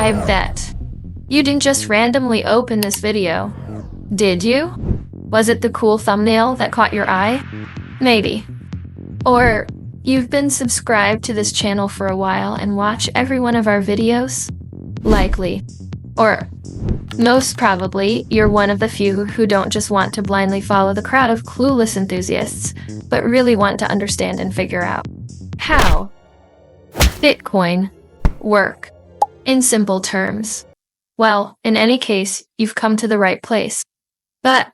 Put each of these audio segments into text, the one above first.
I bet. You didn't just randomly open this video, did you? Was it the cool thumbnail that caught your eye? Maybe. Or you've been subscribed to this channel for a while and watch every one of our videos? Likely. Or most probably, you're one of the few who don't just want to blindly follow the crowd of clueless enthusiasts, but really want to understand and figure out how Bitcoin work in simple terms. Well, in any case, you've come to the right place. But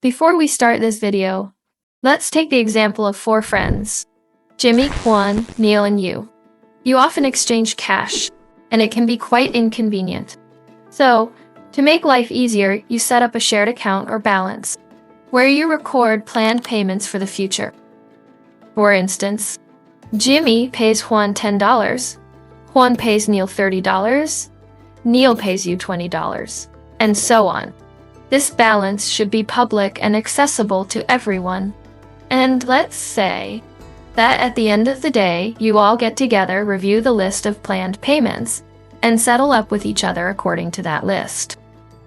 before we start this video, let's take the example of 4 friends: Jimmy, Juan, Neil, and you. You often exchange cash, and it can be quite inconvenient. So, to make life easier, you set up a shared account or balance, where you record planned payments for the future. For instance, Jimmy pays Juan $10, Juan pays Neil $30, Neil pays you $20, and so on. This balance should be public and accessible to everyone. And let's say that at the end of the day, you all get together, review the list of planned payments, and settle up with each other according to that list.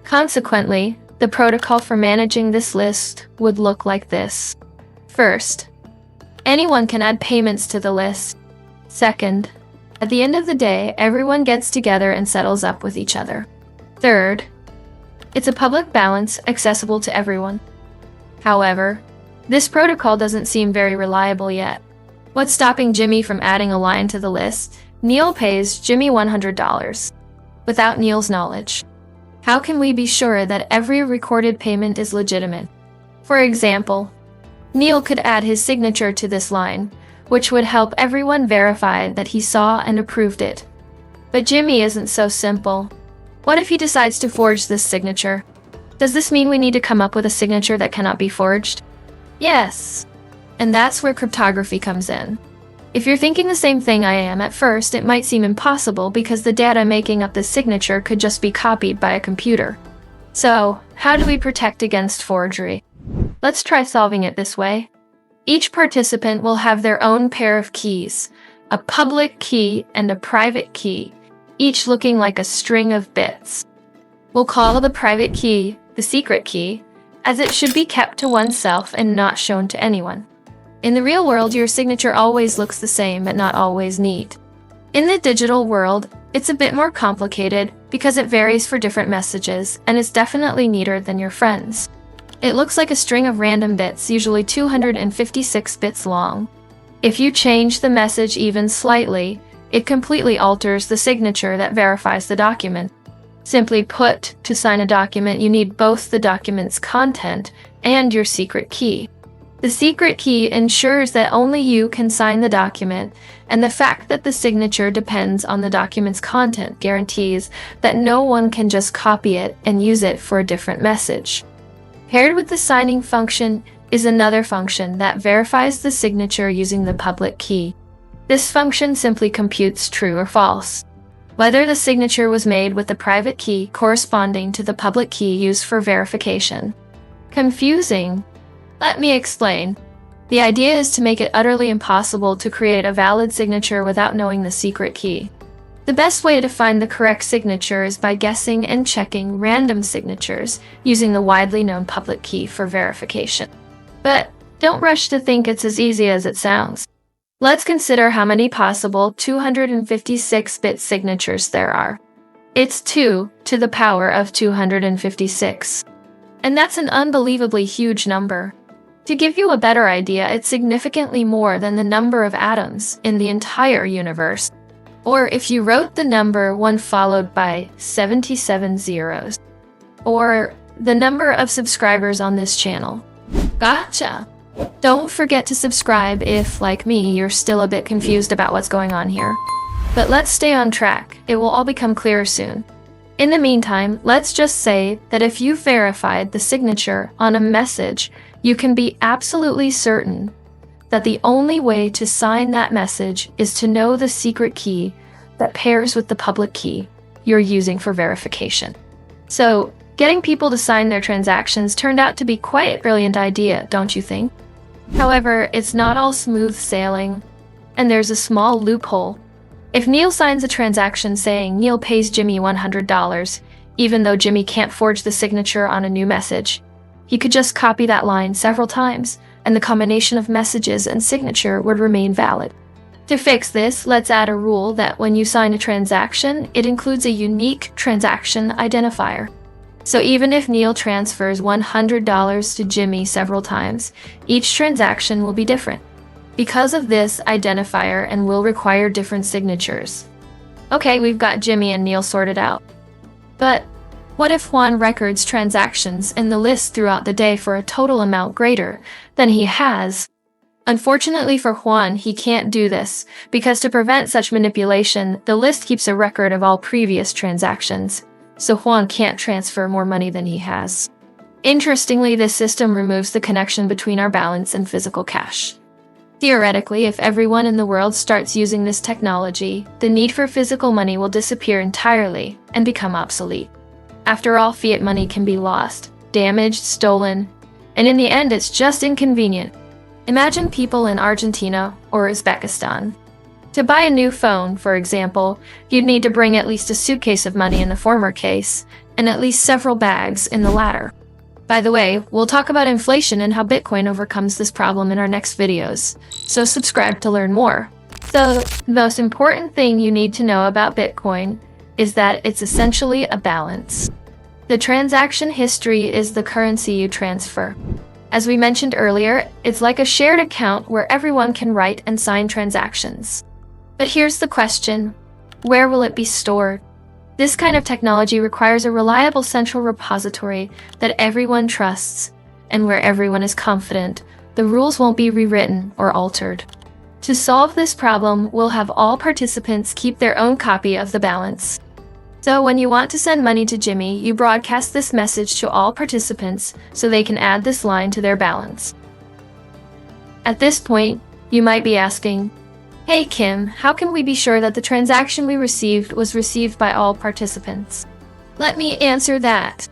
Consequently, the protocol for managing this list would look like this. First, anyone can add payments to the list. Second, at the end of the day, everyone gets together and settles up with each other. Third, it's a public balance accessible to everyone. However, this protocol doesn't seem very reliable yet. What's stopping Jimmy from adding a line to the list? Neil pays Jimmy $100 without Neil's knowledge. How can we be sure that every recorded payment is legitimate? For example, Neil could add his signature to this line, which would help everyone verify that he saw and approved it. But Jimmy isn't so simple. What if he decides to forge this signature? Does this mean we need to come up with a signature that cannot be forged? Yes. And that's where cryptography comes in. If you're thinking the same thing I am at first, it might seem impossible because the data making up this signature could just be copied by a computer. So, how do we protect against forgery? Let's try solving it this way. Each participant will have their own pair of keys, a public key and a private key, each looking like a string of bits. We'll call the private key the secret key, as it should be kept to oneself and not shown to anyone. In the real world, your signature always looks the same, but not always neat. In the digital world, it's a bit more complicated because it varies for different messages and is definitely neater than your friends'. It looks like a string of random bits, usually 256 bits long. If you change the message even slightly, it completely alters the signature that verifies the document. Simply put, to sign a document, you need both the document's content and your secret key. The secret key ensures that only you can sign the document, and the fact that the signature depends on the document's content guarantees that no one can just copy it and use it for a different message. Paired with the signing function is another function that verifies the signature using the public key. This function simply computes true or false, whether the signature was made with the private key corresponding to the public key used for verification. Confusing? Let me explain. The idea is to make it utterly impossible to create a valid signature without knowing the secret key. The best way to find the correct signature is by guessing and checking random signatures using the widely known public key for verification. But don't rush to think it's as easy as it sounds. Let's consider how many possible 256-bit signatures there are. It's 2 to the power of 256. And that's an unbelievably huge number. To give you a better idea, it's significantly more than the number of atoms in the entire universe. Or if you wrote the number 1 followed by 77 zeros. Or the number of subscribers on this channel. Gotcha! Don't forget to subscribe if, like me, you're still a bit confused about what's going on here. But let's stay on track. It will all become clearer soon. In the meantime, let's just say that if you verified the signature on a message, you can be absolutely certain that the only way to sign that message is to know the secret key that pairs with the public key you're using for verification. So, getting people to sign their transactions turned out to be quite a brilliant idea, don't you think? However, it's not all smooth sailing, and there's a small loophole. If Neil signs a transaction saying Neil pays Jimmy $100, even though Jimmy can't forge the signature on a new message, he could just copy that line several times, and the combination of messages and signature would remain valid. To fix this, let's add a rule that when you sign a transaction, it includes a unique transaction identifier. So even if Neil transfers $100 to Jimmy several times, each transaction will be different because of this identifier and will require different signatures. Okay, we've got Jimmy and Neil sorted out. But what if Juan records transactions in the list throughout the day for a total amount greater than he has? Unfortunately for Juan, he can't do this, because to prevent such manipulation, the list keeps a record of all previous transactions, so Juan can't transfer more money than he has. Interestingly, this system removes the connection between our balance and physical cash. Theoretically, if everyone in the world starts using this technology, the need for physical money will disappear entirely and become obsolete. After all, fiat money can be lost, damaged, stolen, and in the end, it's just inconvenient. Imagine people in Argentina or Uzbekistan. To buy a new phone, for example, you'd need to bring at least a suitcase of money in the former case, and at least several bags in the latter. By the way, we'll talk about inflation and how Bitcoin overcomes this problem in our next videos, so subscribe to learn more. So, the most important thing you need to know about Bitcoin is that it's essentially a balance. The transaction history is the currency you transfer. As we mentioned earlier, it's like a shared account where everyone can write and sign transactions. But here's the question: where will it be stored? This kind of technology requires a reliable central repository that everyone trusts, and where everyone is confident the rules won't be rewritten or altered. To solve this problem, we'll have all participants keep their own copy of the balance. So when you want to send money to Jimmy, you broadcast this message to all participants so they can add this line to their balance. At this point, you might be asking, "Hey Kim, how can we be sure that the transaction we received was received by all participants?" Let me answer that.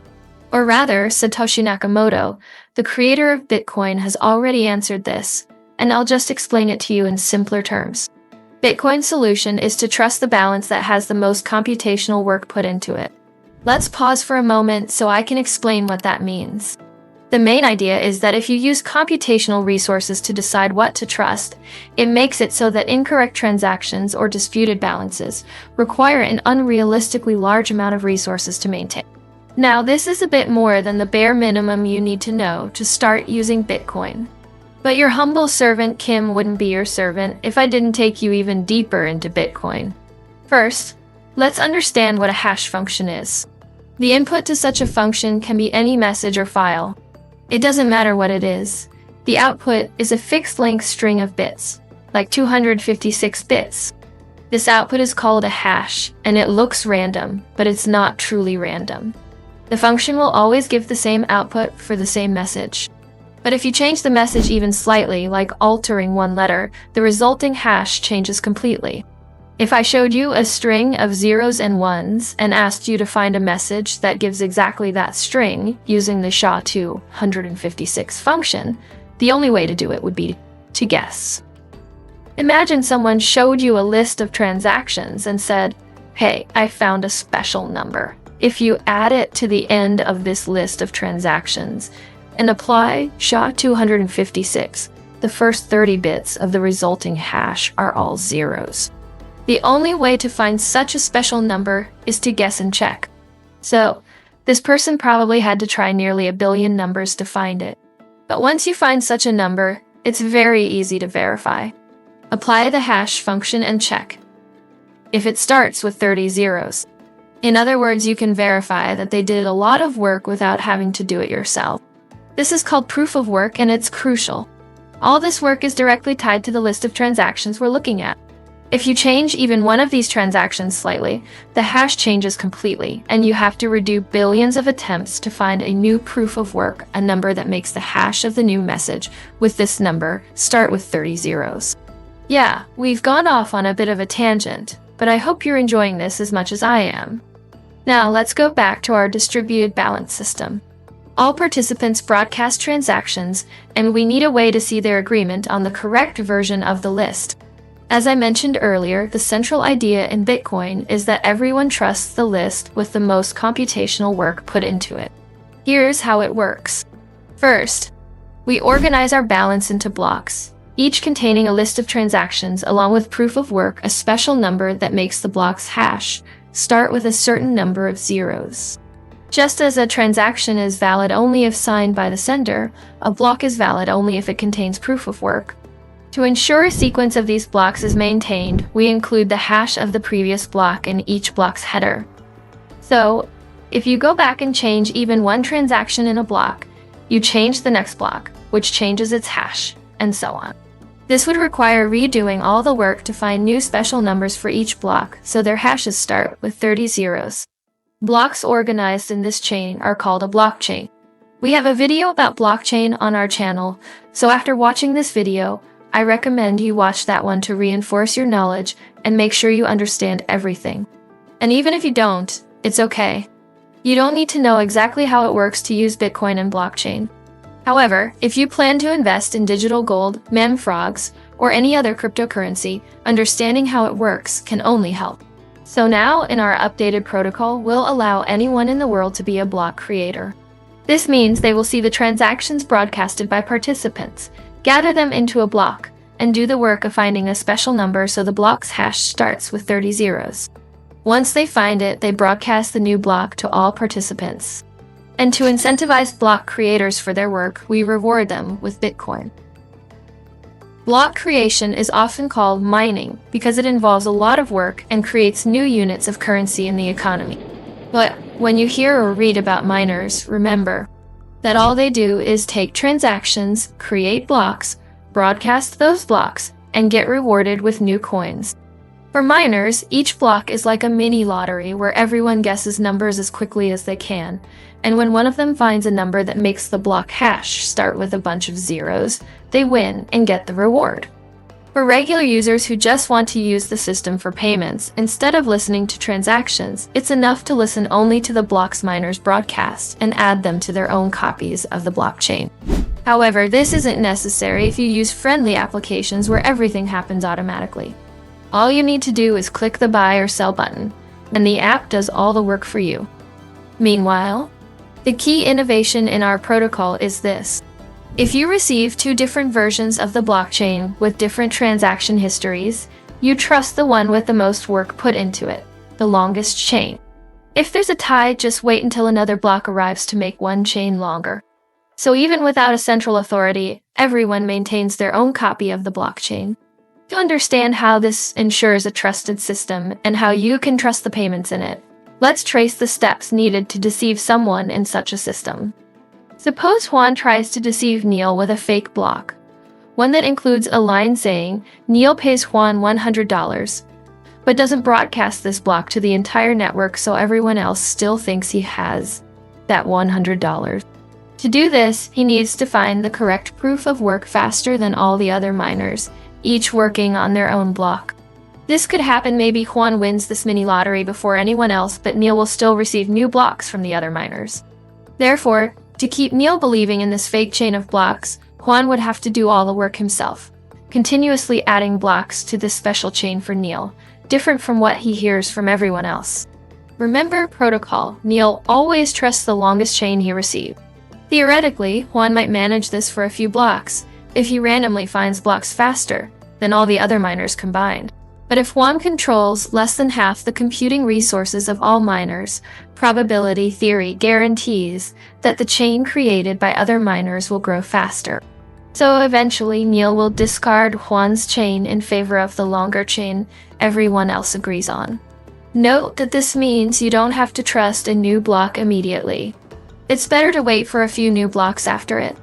Or rather, Satoshi Nakamoto, the creator of Bitcoin, has already answered this, and I'll just explain it to you in simpler terms. Bitcoin's solution is to trust the balance that has the most computational work put into it. Let's pause for a moment so I can explain what that means. The main idea is that if you use computational resources to decide what to trust, it makes it so that incorrect transactions or disputed balances require an unrealistically large amount of resources to maintain. Now, this is a bit more than the bare minimum you need to know to start using Bitcoin. But your humble servant Kim wouldn't be your servant if I didn't take you even deeper into Bitcoin. First, let's understand what a hash function is. The input to such a function can be any message or file. It doesn't matter what it is. The output is a fixed-length string of bits, like 256 bits. This output is called a hash, and it looks random, but it's not truly random. The function will always give the same output for the same message. But if you change the message even slightly, like altering one letter, the resulting hash changes completely. If I showed you a string of zeros and ones and asked you to find a message that gives exactly that string using the SHA-256 function, the only way to do it would be to guess. Imagine someone showed you a list of transactions and said, "Hey, I found a special number. If you add it to the end of this list of transactions and apply SHA-256, the first 30 bits of the resulting hash are all zeros." The only way to find such a special number is to guess and check. So, this person probably had to try nearly 1 billion numbers to find it. But once you find such a number, it's very easy to verify. Apply the hash function and check if it starts with 30 zeros. In other words, you can verify that they did a lot of work without having to do it yourself. This is called proof of work, and it's crucial. All this work is directly tied to the list of transactions we're looking at. If you change even one of these transactions slightly, the hash changes completely, and you have to redo billions of attempts to find a new proof of work, a number that makes the hash of the new message with this number start with 30 zeros. Yeah, we've gone off on a bit of a tangent, but I hope you're enjoying this as much as I am. Now let's go back to our distributed balance system. All participants broadcast transactions, and we need a way to see their agreement on the correct version of the list. As I mentioned earlier, the central idea in Bitcoin is that everyone trusts the list with the most computational work put into it. Here's how it works. First, we organize our balance into blocks, each containing a list of transactions along with proof of work, a special number that makes the block's hash start with a certain number of zeros. Just as a transaction is valid only if signed by the sender, a block is valid only if it contains proof of work. To ensure a sequence of these blocks is maintained, we include the hash of the previous block in each block's header. So, if you go back and change even one transaction in a block, you change the next block, which changes its hash, and so on. This would require redoing all the work to find new special numbers for each block, so their hashes start with 30 zeros. Blocks organized in this chain are called a blockchain. We have a video about blockchain on our channel, so after watching this video, I recommend you watch that one to reinforce your knowledge and make sure you understand everything. And even if you don't, it's okay. You don't need to know exactly how it works to use Bitcoin and blockchain. However, if you plan to invest in digital gold, meme frogs, or any other cryptocurrency, understanding how it works can only help. So now, in our updated protocol, we'll allow anyone in the world to be a block creator. This means they will see the transactions broadcasted by participants, gather them into a block, and do the work of finding a special number so the block's hash starts with 30 zeros. Once they find it, they broadcast the new block to all participants. And to incentivize block creators for their work, we reward them with Bitcoin. Block creation is often called mining because it involves a lot of work and creates new units of currency in the economy. But when you hear or read about miners, remember that all they do is take transactions, create blocks, broadcast those blocks, and get rewarded with new coins. For miners, each block is like a mini lottery where everyone guesses numbers as quickly as they can, and when one of them finds a number that makes the block hash start with a bunch of zeros, they win and get the reward. For regular users who just want to use the system for payments, instead of listening to transactions, it's enough to listen only to the block's miners broadcast and add them to their own copies of the blockchain. However, this isn't necessary if you use friendly applications where everything happens automatically. All you need to do is click the buy or sell button, and the app does all the work for you. Meanwhile, the key innovation in our protocol is this. If you receive two different versions of the blockchain with different transaction histories, you trust the one with the most work put into it, the longest chain. If there's a tie, just wait until another block arrives to make one chain longer. So even without a central authority, everyone maintains their own copy of the blockchain. To understand how this ensures a trusted system and how you can trust the payments in it, let's trace the steps needed to deceive someone in such a system. Suppose Juan tries to deceive Neil with a fake block, one that includes a line saying, Neil pays Juan $100, but doesn't broadcast this block to the entire network so everyone else still thinks he has that $100. To do this, he needs to find the correct proof of work faster than all the other miners, each working on their own block. This could happen maybe Juan wins this mini lottery before anyone else, but Neil will still receive new blocks from the other miners. Therefore, to keep Neil believing in this fake chain of blocks, Juan would have to do all the work himself, continuously adding blocks to this special chain for Neil, different from what he hears from everyone else. Remember protocol, Neil always trusts the longest chain he received. Theoretically, Juan might manage this for a few blocks, if he randomly finds blocks faster than all the other miners combined. But if Juan controls less than half the computing resources of all miners, probability theory guarantees that the chain created by other miners will grow faster. So eventually, Neil will discard Juan's chain in favor of the longer chain everyone else agrees on. Note that this means you don't have to trust a new block immediately. It's better to wait for a few new blocks after it.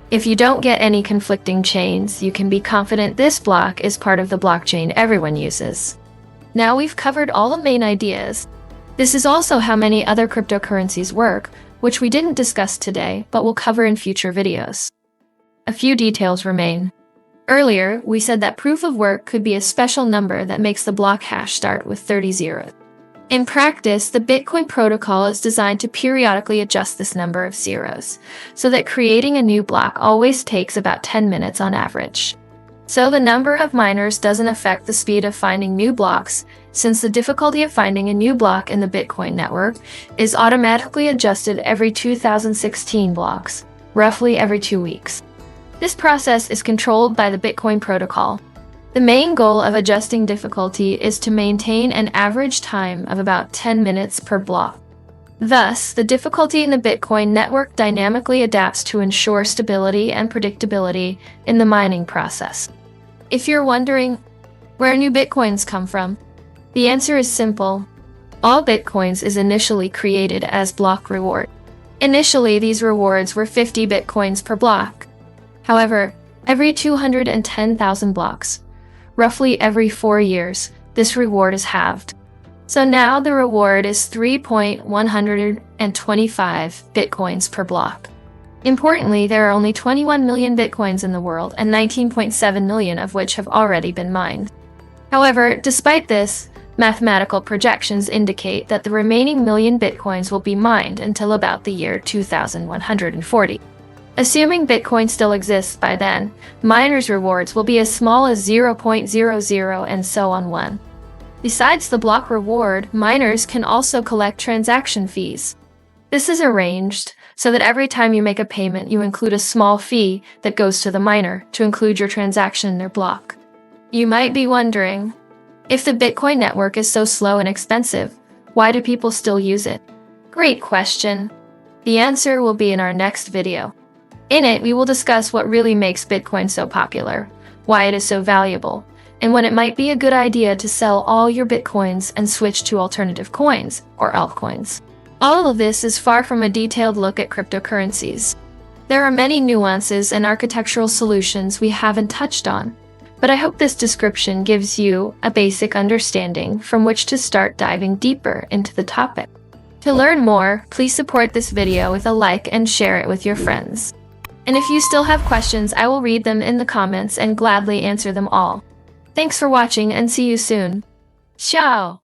If you don't get any conflicting chains, you can be confident this block is part of the blockchain everyone uses. Now we've covered all the main ideas. This is also how many other cryptocurrencies work, which we didn't discuss today, but we'll cover in future videos. A few details remain. Earlier, we said that proof of work could be a special number that makes the block hash start with 30 zeros. In practice, the Bitcoin protocol is designed to periodically adjust this number of zeros, so that creating a new block always takes about 10 minutes on average. So the number of miners doesn't affect the speed of finding new blocks, since the difficulty of finding a new block in the Bitcoin network is automatically adjusted every 2016 blocks, roughly every 2 weeks. This process is controlled by the Bitcoin protocol. The main goal of adjusting difficulty is to maintain an average time of about 10 minutes per block. Thus, the difficulty in the Bitcoin network dynamically adapts to ensure stability and predictability in the mining process. If you're wondering where new Bitcoins come from, the answer is simple. All Bitcoins is initially created as block reward. Initially, these rewards were 50 Bitcoins per block. However, every 210,000 blocks, roughly every 4 years, this reward is halved. So now the reward is 3.125 Bitcoins per block. Importantly, there are only 21 million Bitcoins in the world, and 19.7 million of which have already been mined. However, despite this, mathematical projections indicate that the remaining million Bitcoins will be mined until about the year 2140. Assuming Bitcoin still exists by then, miners' rewards will be as small as 0.00 and so on 1. Besides the block reward, miners can also collect transaction fees. This is arranged so that every time you make a payment, you include a small fee that goes to the miner to include your transaction in their block. You might be wondering, if the Bitcoin network is so slow and expensive, why do people still use it? Great question. The answer will be in our next video. In it, we will discuss what really makes Bitcoin so popular, why it is so valuable, and when it might be a good idea to sell all your Bitcoins and switch to alternative coins, or altcoins. All of this is far from a detailed look at cryptocurrencies. There are many nuances and architectural solutions we haven't touched on, but I hope this description gives you a basic understanding from which to start diving deeper into the topic. To learn more, please support this video with a like and share it with your friends. And if you still have questions, I will read them in the comments and gladly answer them all. Thanks for watching and see you soon. Ciao!